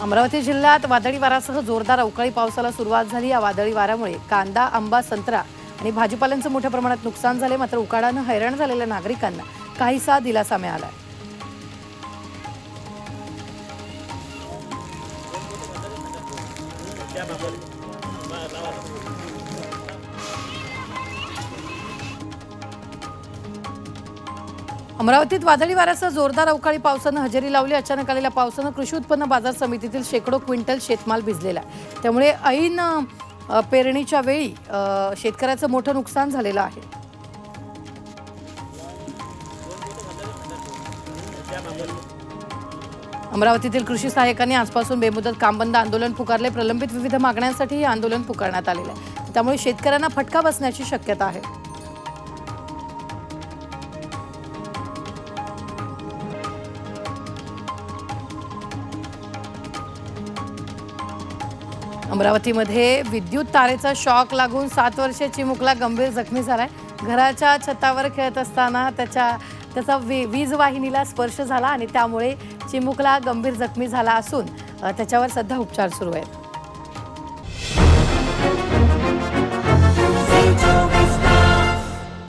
अमरावती जिल्ह्यात वादळी वाऱ्यासह जोरदार अवकाळी पावसाला सुरुवात झाली। या वादळी वाऱ्यामुळे कांदा, आंबा, संत्रा आणि भाजीपाल्याचं मोठ्या प्रमाणात नुकसान झाले। मात्र उकाडानं हैराण झालेल्या नागरिकांना काहीसा दिलासा मिळाला। अमरावतीत वादळी वाऱ्यासह जोरदार अवकाळी पावसानं हजेरी लावली। अचानक आलेल्या पावसानं कृषी उत्पन्न बाजार समितीतील शेकडो क्विंटल शेतमाल भिजलेला आहे। त्यामुळे ऐन पेरणीच्या वेळी शेतकऱ्याचं मोठं नुकसान झालेलं आहे। अमरावतीतील कृषी सहाय्यकांनी आजपासून बेमुदत काम बंद आंदोलन पुकारले। प्रलंबित विविध मागण्यांसाठी हे आंदोलन पुकारण्यात आलेलं आहे। त्यामुळे शेतकऱ्यांना फटका बसण्याची शक्यता आहे। अमरावतीमध्ये विद्युत तारेचा शॉक लागून 7 वर्षीय चिमुकला गंभीर जखमी झालाय। घराच्या छतावर खेळत असताना त्याचा वीज वाहिनीला स्पर्श झाला आणि त्यामुळे चिमुकला गंभीर जखमी झाला असून त्याच्यावर सध्या उपचार सुरू आहेत।